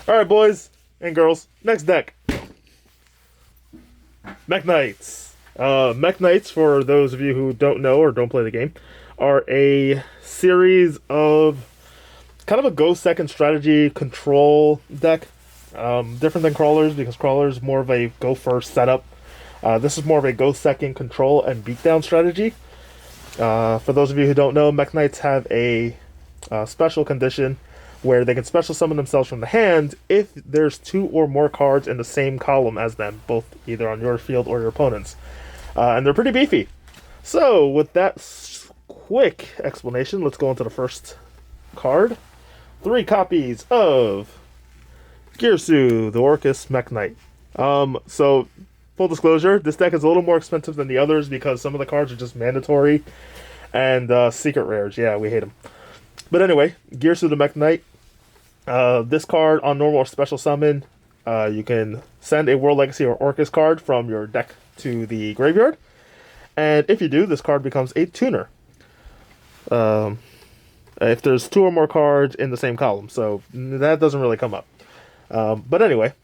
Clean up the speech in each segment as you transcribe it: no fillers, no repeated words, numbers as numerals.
Alright, boys and girls, next deck. Mekk Knights. Mekk Knights, for those of you who don't know or don't play the game, are a series of kind of a go second strategy control deck. Different than crawlers because crawlers more of a go first setup. This is more of a go second control and beatdown strategy. For those of you who don't know, Mekk Knights have a special condition where they can special summon themselves from the hand if there's two or more cards in the same column as them, both either on your field or your opponent's. And they're pretty beefy. So, with that quick explanation, let's go into the first card. 3 copies of Yugioh, the Orcus Mekk Knight. So, full disclosure, this deck is a little more expensive than the others because some of the cards are just mandatory and secret rares. Yeah, we hate them. But anyway, Yugioh the Mekk Knight. This card on normal or special summon, you can send a World Legacy or Orcus card from your deck to the graveyard. And if you do, this card becomes a tuner. If there's 2 or more cards in the same column. So that doesn't really come up. But anyway,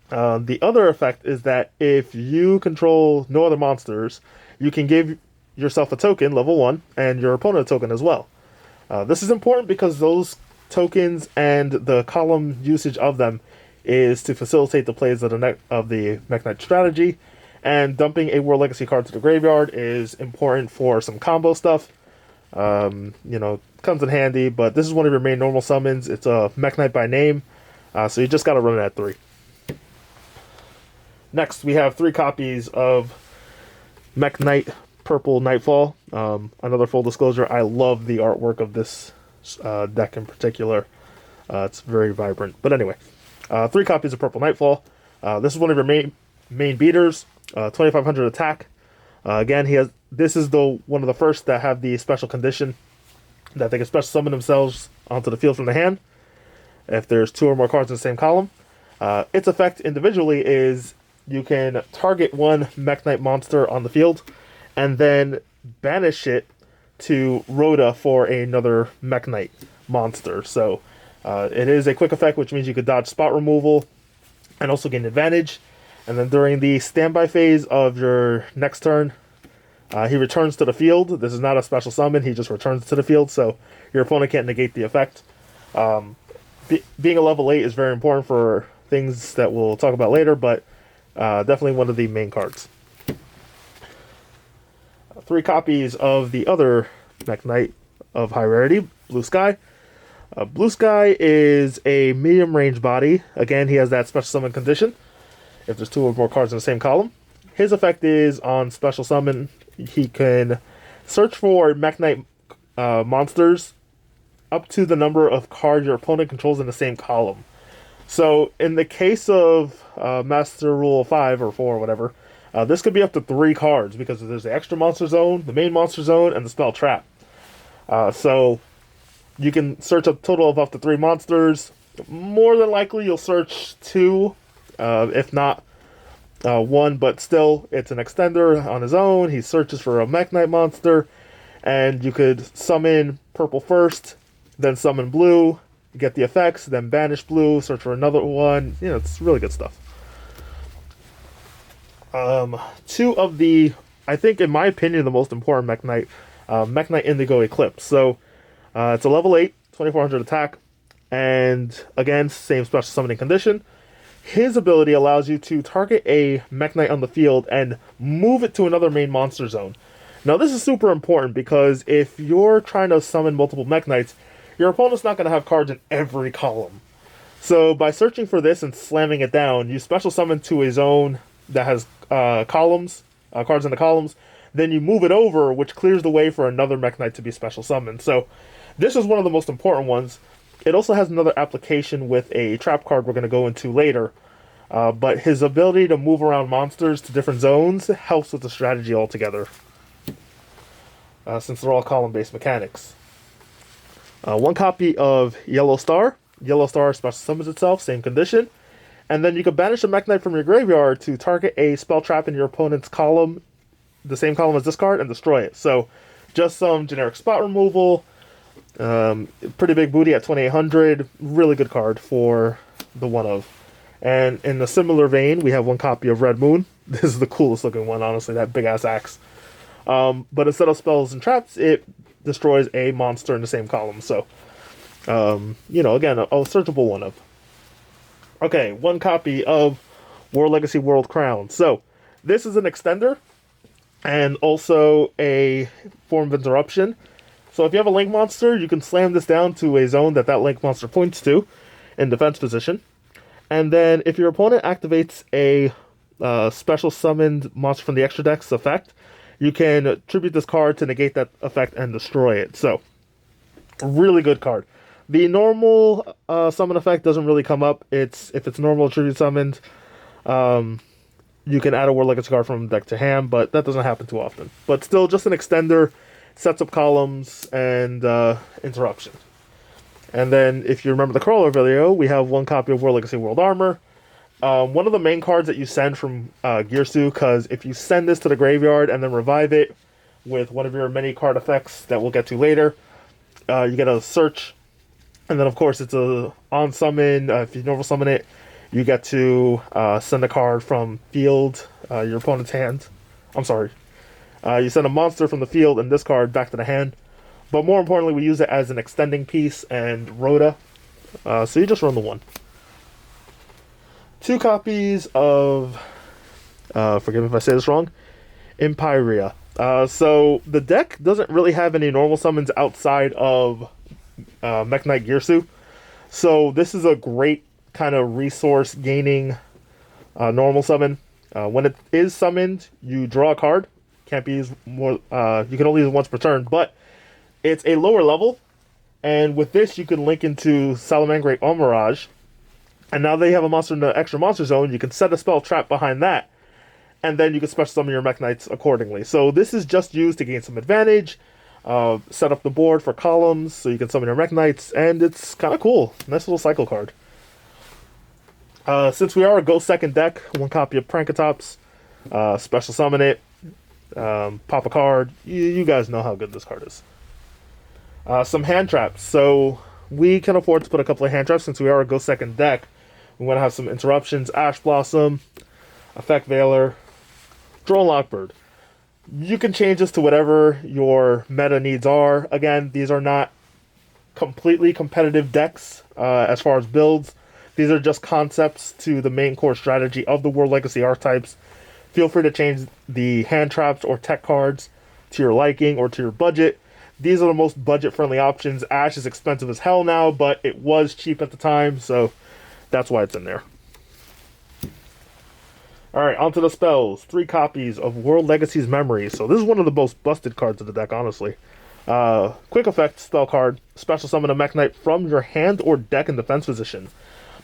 the other effect is that if you control no other monsters, you can give yourself a token, level 1, and your opponent a token as well. This is important because those tokens and the column usage of them is to facilitate the plays of the Mekk Knight strategy, and dumping a World Legacy card to the graveyard is important for some combo stuff. Comes in handy, but this is one of your main normal summons. It's a Mekk Knight by name, so you just gotta run it at 3. Next, we have 3 copies of Mekk Knight Purple Nightfall. Another full disclosure, I love the artwork of this deck in particular. It's very vibrant. But anyway, 3 copies of Purple Nightfall. This is one of your main beaters. 2500 attack. Again, this is one of the first that have the special condition that they can special summon themselves onto the field from the hand if there's 2 or more cards in the same column. Its effect individually is you can target one Mekk Knight monster on the field and then banish it to Rhoda for another Mekk Knight monster. So it is a quick effect, which means you could dodge spot removal and also gain advantage. And then during the standby phase of your next turn, he returns to the field. This is not a special summon, he just returns to the field, so your opponent can't negate the effect. Being a level 8 is very important for things that we'll talk about later, but definitely one of the main cards. 3 copies of the other Mekk Knight of high rarity, Blue Sky. Blue Sky is a medium range body. Again, he has that special summon condition if there's 2 or more cards in the same column. His effect is on special summon, he can search for Mekk Knight monsters up to the number of cards your opponent controls in the same column. So in the case of Master Rule 5 or 4 or whatever, this could be up to 3 cards because there's the extra monster zone, the main monster zone, and the spell trap. So you can search a total of up to 3 monsters. More than likely you'll search 2, if not 1, but still it's an extender on his own. He searches for a Mekk Knight monster, and you could summon purple first, then summon blue, get the effects, then banish blue, search for another one. It's really good stuff. 2 of the, I think in my opinion, the most important Mekk Knight Indigo Eclipse. So it's a level 8, 2400 attack, and again, same special summoning condition. His ability allows you to target a Mekk Knight on the field and move it to another main monster zone. Now this is super important because if you're trying to summon multiple Mekk Knights, your opponent's not going to have cards in every column. So by searching for this and slamming it down, you special summon to a zone that has cards in the columns, then you move it over, which clears the way for another Mekk Knight to be special summoned. So this is one of the most important ones. It also has another application with a trap card we're going to go into later, but his ability to move around monsters to different zones helps with the strategy altogether, since they're all column-based mechanics. 1 copy of Yellow Star. Yellow Star special summons itself, same condition. And then you can banish a Mekk Knight from your graveyard to target a spell trap in your opponent's column, the same column as this card, and destroy it. So just some generic spot removal. Pretty big booty at 2800. Really good card for the one of. And in a similar vein, we have one copy of Red Moon. This is the coolest looking one, honestly, that big ass axe. But instead of spells and traps, it destroys a monster in the same column. So, again, a searchable one of. Okay, one copy of World Legacy World Crown. So, this is an extender and also a form of interruption. So if you have a link monster, you can slam this down to a zone that link monster points to in defense position. And then if your opponent activates a special summoned monster from the extra deck's effect, you can tribute this card to negate that effect and destroy it. So, really good card. The normal summon effect doesn't really come up. If it's normal tribute summoned, you can add a World Legacy card from deck to hand, but that doesn't happen too often. But still, just an extender, sets up columns, and interruption. And then, if you remember the crawler video, we have one copy of World Legacy World Armor. One of the main cards that you send from Gearsu, because if you send this to the graveyard and then revive it with one of your many card effects that we'll get to later, you get a search. And then, of course, it's a on summon. If you normal summon it, you get to send a card from field, your opponent's hand. I'm sorry. You send a monster from the field and this card back to the hand. But more importantly, we use it as an extending piece and Rhoda. So you just run the one. Two copies of, forgive me if I say this wrong, Empirea. So the deck doesn't really have any normal summons outside of Mekk Knight Gearsu. So this is a great kind of resource gaining normal summon. When it is summoned, you draw a card. Can't be used more. You can only use it once per turn, but it's a lower level. And with this, you can link into Salamangreat or Mirage. And now they have a monster in the extra monster zone. You can set a spell trap behind that. And then you can special summon your Mekk Knights accordingly. So this is just used to gain some advantage. Set up the board for columns so you can summon your Mekk Knights. And it's kind of cool. Nice little cycle card. Since we are a go second deck, one copy of Prankatops. Special summon it. Pop a card. You guys know how good this card is. Some hand traps. So we can afford to put a couple of hand traps since we are a go second deck. We want to have some interruptions. Ash Blossom, Effect Veiler, Drone Lockbird. You can change this to whatever your meta needs are. Again, these are not completely competitive decks as far as builds. These are just concepts to the main core strategy of the World Legacy archetypes. Feel free to change the hand traps or tech cards to your liking or to your budget. These are the most budget-friendly options. Ash is expensive as hell now, but it was cheap at the time, so that's why it's in there. Alright, onto the spells. 3 copies of World Legacy's Memory. So this is one of the most busted cards of the deck, honestly. Quick effect spell card. Special summon a Mekk Knight from your hand or deck in defense position.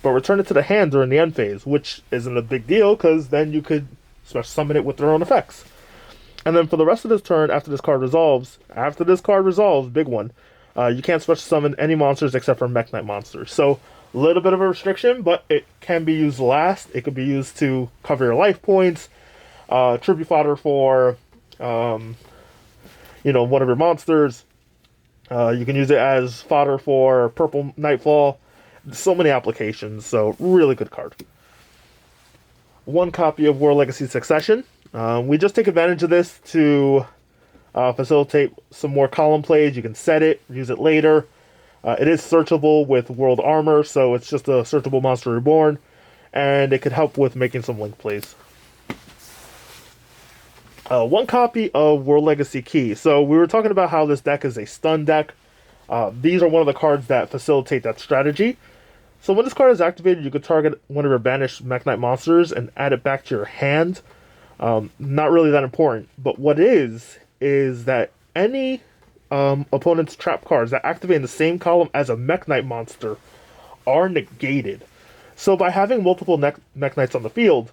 But return it to the hand during the end phase, which isn't a big deal, because then you could special summon it with their own effects. And then for the rest of this turn, after this card resolves, big one, you can't special summon any monsters except for Mekk Knight monsters. So, a little bit of a restriction, but it can be used last. It could be used to cover your life points, tribute fodder for, one of your monsters. You can use it as fodder for purple Nightfall. So many applications, so really good card. One copy of World Legacy Succession. We just take advantage of this to facilitate some more column plays. You can set it, use it later. It is searchable with World Armor, so it's just a searchable monster reborn. And it could help with making some link plays. One copy of World Legacy Key. So we were talking about how this deck is a stun deck. These are one of the cards that facilitate that strategy. So when this card is activated, you could target one of your banished Mekk Knight monsters and add it back to your hand. Not really that important, but what is that any opponent's trap cards that activate in the same column as a Mekk Knight monster are negated. So by having multiple Mekk Knights on the field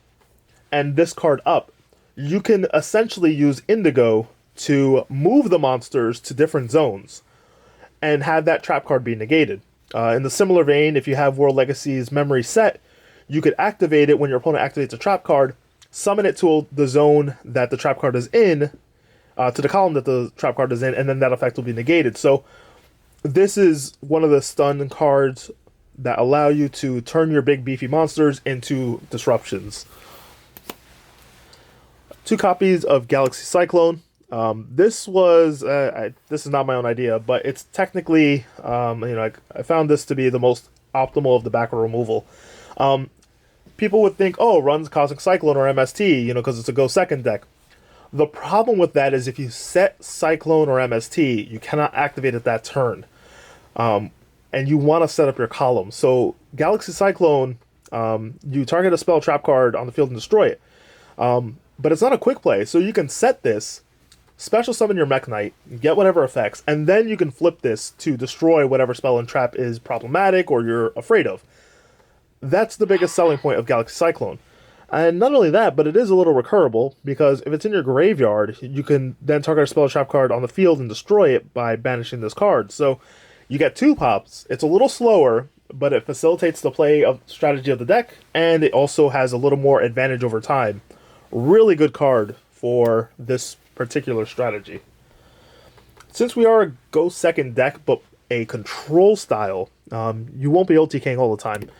and this card up, you can essentially use Indigo to move the monsters to different zones and have that trap card be negated. In the similar vein, if you have World Legacy's Memory set, you could activate it when your opponent activates a trap card, summon it to the zone that the trap card is in, to the column that the trap card is in, and then that effect will be negated. So this is one of the stun cards that allow you to turn your big beefy monsters into disruptions. 2 copies of Galaxy Cyclone. This was this is not my own idea, but it's technically I found this to be the most optimal of the back row removal. People would think, oh, runs Cosmic Cyclone or MST, because it's a go second deck. The problem with that is if you set Cyclone or MST, you cannot activate it that turn. And you want to set up your column. So Galaxy Cyclone, you target a spell trap card on the field and destroy it. But it's not a quick play, so you can set this, special summon your Mekk Knight, get whatever effects, and then you can flip this to destroy whatever spell and trap is problematic or you're afraid of. That's the biggest selling point of Galaxy Cyclone. And not only that, but it is a little recurable, because if it's in your graveyard, you can then target a spell trap card on the field and destroy it by banishing this card. So you get 2 pops. It's a little slower, but it facilitates the play of strategy of the deck, and it also has a little more advantage over time. Really good card for this particular strategy. Since we are a go second deck, but a control style, you won't be OTKing all the time.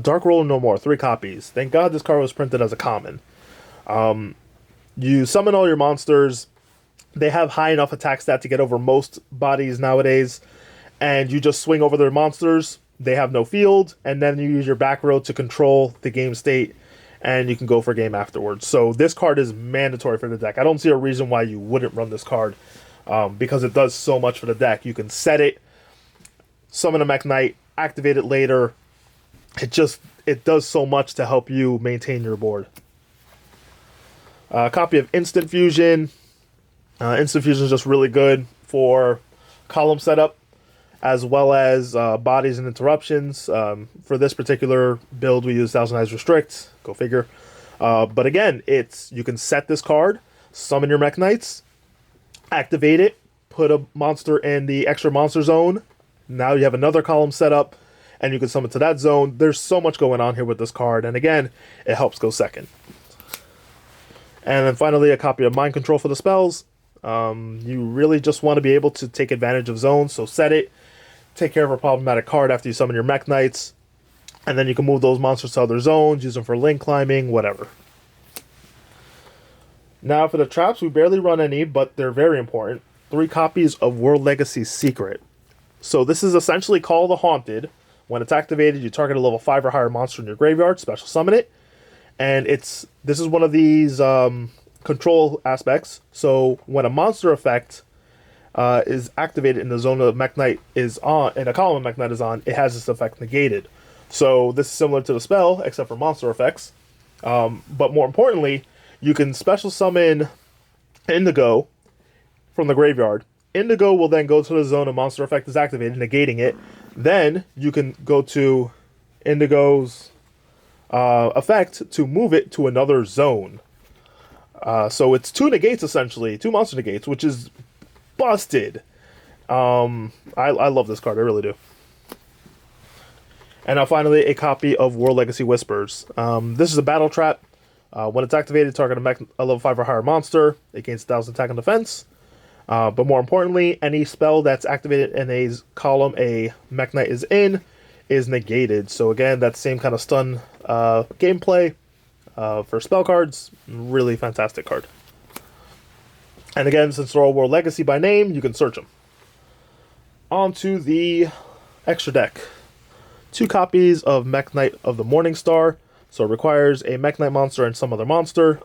Dark Roller No More, 3 copies. Thank God this card was printed as a common. You summon all your monsters. They have high enough attack stat to get over most bodies nowadays. And you just swing over their monsters. They have no field. And then you use your back row to control the game state. And you can go for a game afterwards. So this card is mandatory for the deck. I don't see a reason why you wouldn't run this card. Because it does so much for the deck. You can set it, summon a Mekk Knight, activate it later. It does so much to help you maintain your board. A copy of Instant Fusion. Instant Fusion is just really good for column setup, as well as bodies and interruptions. For this particular build, we use Thousand Eyes Restrict. Go figure. But again, you can set this card, summon your Mekk Knights, activate it, put a monster in the extra monster zone. Now you have another column set up, and you can summon to that zone. There's so much going on here with this card, and again, it helps go second. And then finally, a copy of Mind Control for the spells. You really just want to be able to take advantage of zones, so set it, take care of a problematic card after you summon your Mekk Knights, and then you can move those monsters to other zones, use them for link climbing, whatever. Now for the traps, we barely run any, but they're very important. 3 copies of World Legacy Secret. So this is essentially Call the Haunted. When it's activated, you target a level 5 or higher monster in your graveyard, special summon it. And this is one of these control aspects. So when a monster effect is activated in the zone of Mekk Knight is on, and a column of Mekk Knight is on, it has this effect negated. So this is similar to the spell, except for monster effects. But more importantly, you can special summon Indigo from the graveyard. Indigo will then go to the zone a monster effect is activated, negating it. Then you can go to Indigo's effect to move it to another zone. So it's 2 negates, essentially. 2 monster negates, which is busted. I love this card, I really do. And now finally, a copy of World Legacy Whispers. This is a battle trap. When it's activated, target a level 5 or higher monster. It gains 1,000 attack and defense. But more importantly, any spell that's activated in a column a Mekk Knight is in is negated. So again, that same kind of stun gameplay for spell cards. Really fantastic card. And again, since they're all World Legacy by name, you can search them. On to the extra deck. 2 copies of Mekk Knight of the Morning Star. So it requires a Mekk Knight monster and some other monster.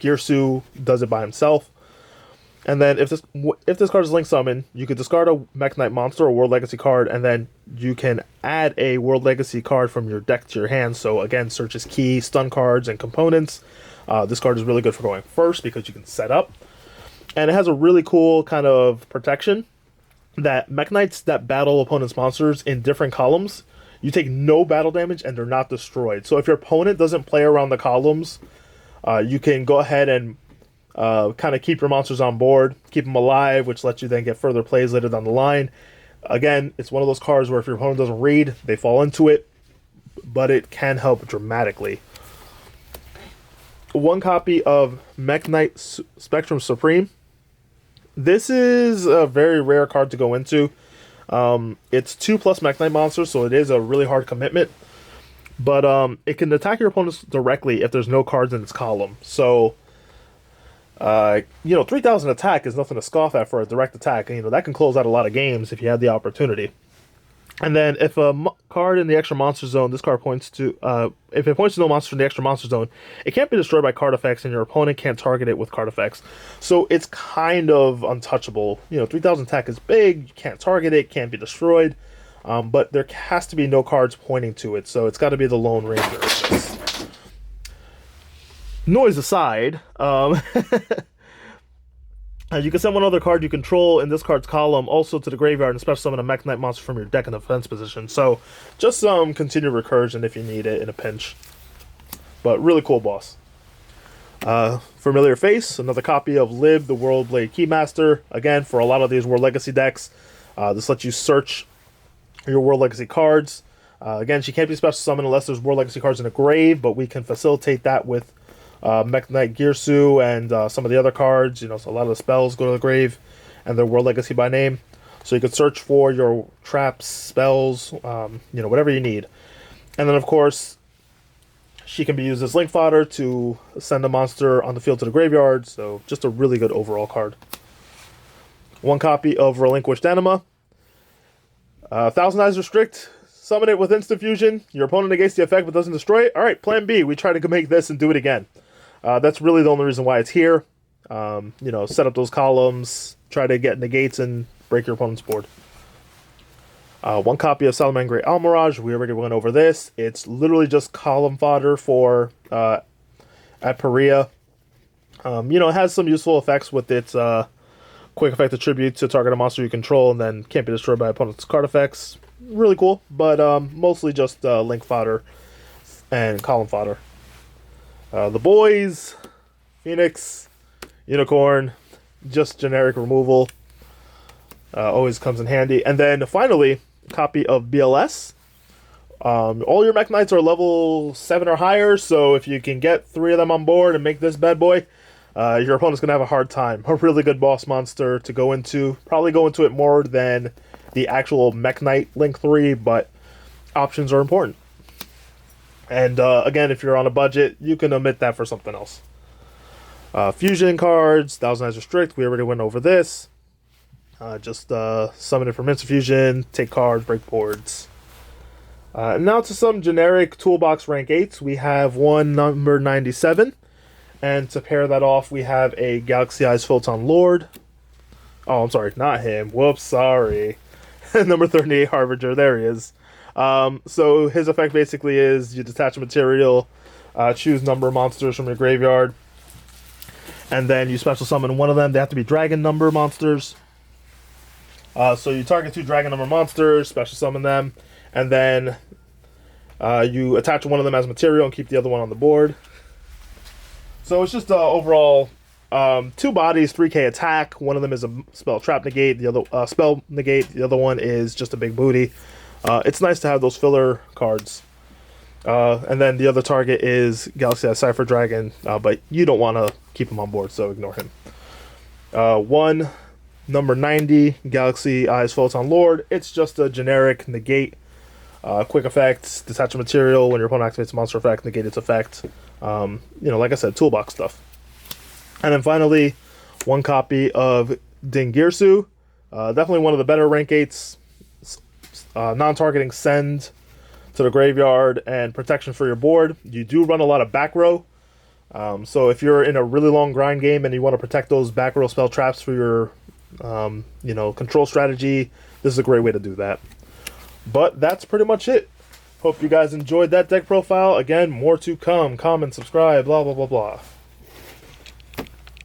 Girsu does it by himself. And then if this card is link summon, you could discard a Mekk Knight monster or World Legacy card, and then you can add a World Legacy card from your deck to your hand. So again, search as key, stun cards, and components. This card is really good for going first because you can set up. And it has a really cool kind of protection that Mekk Knights that battle opponent's monsters in different columns, you take no battle damage and they're not destroyed. So if your opponent doesn't play around the columns, you can go ahead and kind of keep your monsters on board, keep them alive, which lets you then get further plays later down the line. Again, it's one of those cards where if your opponent doesn't read, they fall into it, but it can help dramatically. 1 copy of Mekk Knight Spectrum Supreme. This is a very rare card to go into. It's 2+ Mekk Knight monsters, so it is a really hard commitment. But it can attack your opponents directly if there's no cards in its column. So, 3,000 attack is nothing to scoff at for a direct attack. That can close out a lot of games if you have the opportunity. And then if a card in the extra monster zone, this card points to, if it points to no monster in the extra monster zone, it can't be destroyed by card effects, and your opponent can't target it with card effects. So it's kind of untouchable. 3,000 attack is big, you can't target it, can't be destroyed, but there has to be no cards pointing to it, so it's got to be the Lone Ranger. Noise aside, you can send one other card you control in this card's column also to the graveyard and special summon a Mekk Knight monster from your deck in defense position. So just some continued recursion if you need it in a pinch. But really cool boss. Familiar face, another copy of Lib, the World Blade Keymaster. Again, for a lot of these World Legacy decks, this lets you search your World Legacy cards. Again, she can't be special summoned unless there's World Legacy cards in a grave, but we can facilitate that with Mekk Knight Girsu and some of the other cards. So a lot of the spells go to the grave and they're World Legacy by name. So you could search for your traps, spells, whatever you need. And then, of course, she can be used as link fodder to send a monster on the field to the graveyard. So just a really good overall card. One copy of Relinquished Anima. 1,000 Eyes Restrict. Summon it with instant fusion. Your opponent negates the effect but doesn't destroy it. Alright, plan B. We try to make this and do it again. That's really the only reason why it's here. Set up those columns, try to get negates and break your opponent's board. One copy of Salamangreat Mirage. We already went over this. It's literally just column fodder for Empirea. It has some useful effects with its quick effect attribute to target a monster you control and then can't be destroyed by opponent's card effects. Really cool, but mostly just link fodder and column fodder. The boys, Phoenix, Unicorn, just generic removal. Always comes in handy. And then finally, a copy of BLS. All your Mekk Knights are level 7 or higher, so if you can get 3 of them on board and make this bad boy, your opponent's going to have a hard time. A really good boss monster to go into. Probably go into it more than the actual Mekk Knight Link 3, but options are important. And again, if you're on a budget, you can omit that for something else. Fusion cards, 1,000 Eyes Restrict, we already went over this. Just summon it from instant fusion, take cards, break boards. Now to some generic Toolbox rank 8s. We have one number 97. And to pair that off, we have a Galaxy Eyes Photon Lord. Oh, I'm sorry, not him. Whoops, sorry. Number 38 Harbinger, there he is. So his effect basically is you detach a material, choose number monsters from your graveyard, and then you special summon one of them. They have to be dragon number monsters. So you target 2 dragon number monsters, special summon them, and then you attach one of them as material and keep the other one on the board. So it's just overall 2 bodies, 3k attack. One of them is a spell trap negate, the other spell negate. The other one is just a big booty. It's nice to have those filler cards. And then the other target is Galaxy Eyes Cipher Dragon, but you don't want to keep him on board, so ignore him. One number 90 Galaxy Eyes Photon Lord. It's just a generic negate. Quick effects, detach a material when your opponent activates a monster effect, negate its effect. Like I said, toolbox stuff. And then finally, one copy of denguesu. Definitely one of the better rank 8s. Non-targeting send to the graveyard and protection for your board. You do run a lot of back row. So if you're in a really long grind game and you want to protect those back row spell traps for your control strategy, this is a great way to do that. But that's pretty much it. Hope you guys enjoyed that deck profile. Again, more to come. Comment, subscribe, blah, blah, blah, blah.